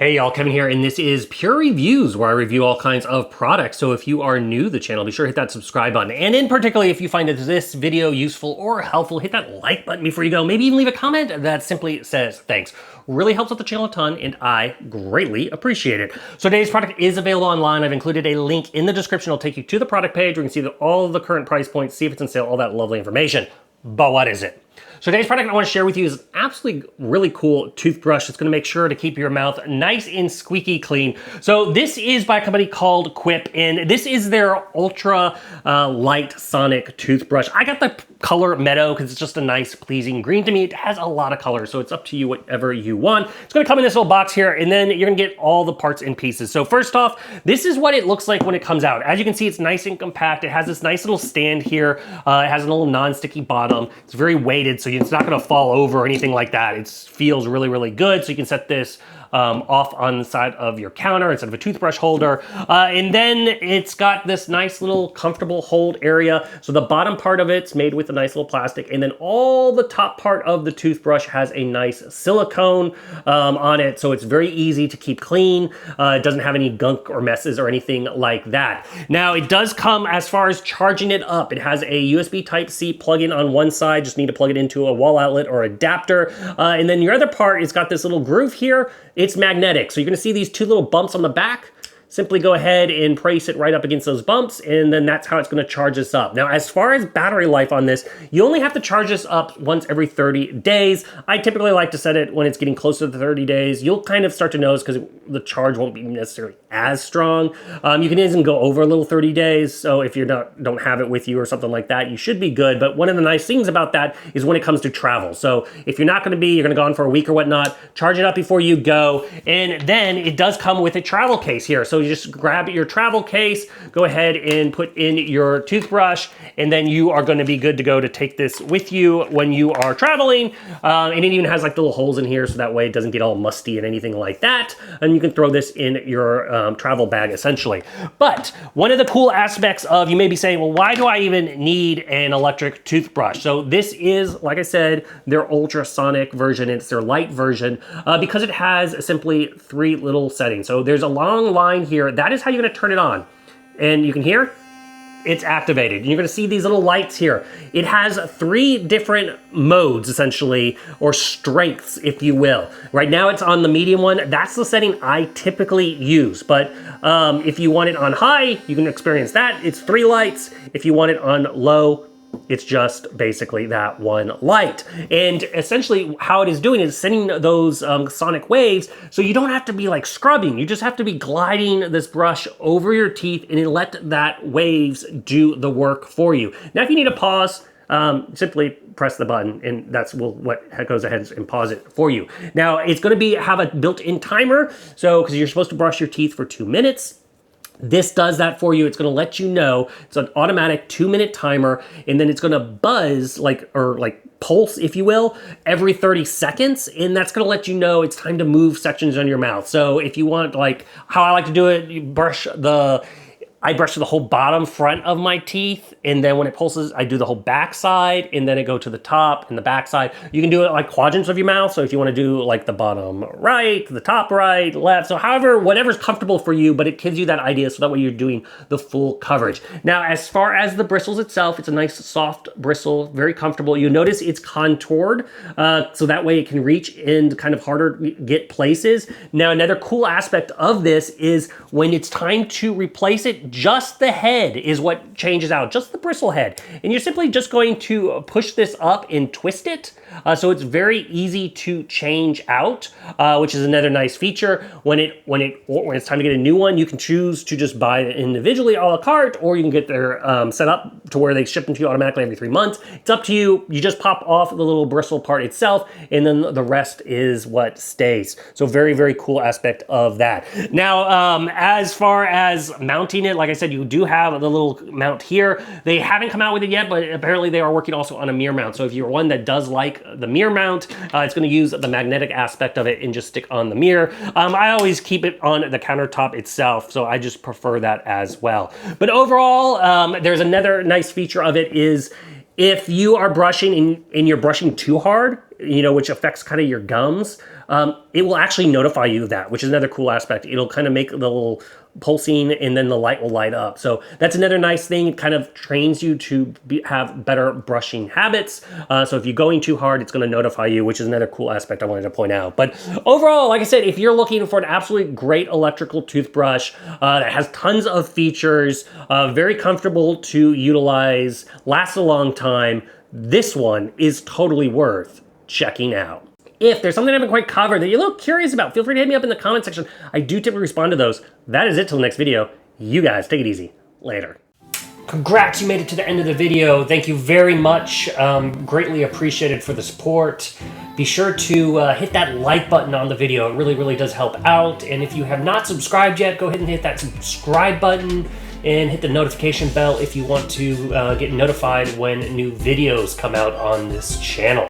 Hey y'all, Kevin here, and this is Pure Reviews, where I review all kinds of products. So if you are new to the channel, be sure to hit that subscribe button. And in particular, if you find this video useful or helpful, hit that like button before you go. Maybe even leave a comment that simply says thanks. Really helps out the channel a ton, and I greatly appreciate it. So today's product is available online. I've included a link in the description. It'll take you to the product page where you can see all of the current price points, see if it's on sale, all that lovely information. But what is it? So today's product I want to share with you is absolutely really cool toothbrush. It's going to make sure to keep your mouth nice and squeaky clean. So this is by a company called Quip, and this is their Ultra Lite Sonic toothbrush. I got the color Meadow because it's just a nice, pleasing green to me. It has a lot of color, so it's up to you whatever you want. It's going to come in this little box here, and then you're going to get all the parts and pieces. So first off, this is what it looks like when it comes out. As you can see, it's nice and compact. It has this nice little stand here. It has a little non-sticky bottom. It's very weighted, so it's not going to fall over or anything like that. It feels really, really good. So you can set this off on the side of your counter instead of a toothbrush holder. And then it's got this nice little comfortable hold area. So the bottom part of it's made with a nice little plastic, and then all the top part of the toothbrush has a nice silicone on it. So it's very easy to keep clean. It doesn't have any gunk or messes or anything like that. Now it does come as far as charging it up. It has a USB Type-C plug-in on one side. Just need to plug it into a wall outlet or adapter. And then your other part, it's got this little groove here. It's magnetic, so you're going to see these two little bumps on the back. Simply go ahead and brace it right up against those bumps, and then that's how it's going to charge this up. Now, as far as battery life on this, you only have to charge this up once every 30 days. I typically like to set it when it's getting closer to the 30 days. You'll kind of start to notice because the charge won't be necessarily as strong. You can even go over a little 30 days, so if you don't have it with you or something like that, you should be good. But one of the nice things about that is when it comes to travel. So if you're not going to be, you're going to go on for a week or whatnot, charge it up before you go, and then it does come with a travel case here. So you just grab your travel case, go ahead and put in your toothbrush, and then you are going to be good to go to take this with you when you are traveling. And it even has like little holes in here, so that way it doesn't get all musty and anything like that. And you can throw this in your travel bag essentially. But one of the cool aspects of, you may be saying, well, why do I even need an electric toothbrush? So this is, like I said, their ultrasonic version. It's their light version because it has simply 3 little settings. So there's a long line here. That is how you're going to turn it on. And you can hear it's activated. And you're going to see these little lights here. It has 3 different modes, essentially, or strengths, if you will. Right now it's on the medium one. That's the setting I typically use. But if you want it on high, you can experience that. It's 3 lights. If you want it on low, it's just basically that one light. And essentially how it is doing is sending those sonic waves, so you don't have to be like scrubbing. You just have to be gliding this brush over your teeth and let that waves do the work for you. Now if you need a pause, simply press the button, and that's what goes ahead and pause it for you. Now it's going to have a built-in timer, so because you're supposed to brush your teeth for 2 minutes. This does that for you. It's going to let you know. It's an automatic 2-minute timer, and then it's going to buzz or pulse, if you will, every 30 seconds, and that's going to let you know it's time to move sections on your mouth. So if you want, like how I like to do it, I brush the whole bottom front of my teeth, and then when it pulses, I do the whole back side, and then it go to the top and the back side. You can do it like quadrants of your mouth, so if you want to do like the bottom right, the top right, left, so however, whatever's comfortable for you, but it gives you that idea, so that way you're doing the full coverage. Now, as far as the bristles itself, it's a nice soft bristle, very comfortable. You notice it's contoured, so that way it can reach in kind of harder get places. Now, another cool aspect of this is when it's time to replace it, just the head is what changes out, just the bristle head. And you're simply just going to push this up and twist it. So it's very easy to change out, which is another nice feature. When it's time to get a new one, you can choose to just buy it individually a la carte, or you can get their set up to where they ship them to you automatically every 3 months. It's up to you. You just pop off the little bristle part itself, and then the rest is what stays. So very, very cool aspect of that. Now, as far as mounting it, like I said, you do have the little mount here. They haven't come out with it yet, but apparently they are working also on a mirror mount. So if you're one that does like the mirror mount, it's going to use the magnetic aspect of it and just stick on the mirror. I always keep it on the countertop itself, so I just prefer that as well. But overall, there's another nice feature of it is if you are brushing and you're brushing too hard, which affects kind of your gums, it will actually notify you of that, which is another cool aspect. It'll kind of make the little pulsing and then the light will light up. So that's another nice thing. It kind of trains you to have better brushing habits. So if you're going too hard, it's going to notify you, which is another cool aspect I wanted to point out. But overall, like I said, if you're looking for an absolutely great electrical toothbrush that has tons of features, very comfortable to utilize, lasts a long time, this one is totally worth checking out. If there's something I haven't quite covered that you're a little curious about, feel free to hit me up in the comment section. I do typically respond to those. That is it till the next video. You guys, take it easy. Later. Congrats, you made it to the end of the video. Thank you very much. Greatly appreciated for the support. Be sure to hit that like button on the video. It really, really does help out. And if you have not subscribed yet, go ahead and hit that subscribe button and hit the notification bell if you want to get notified when new videos come out on this channel.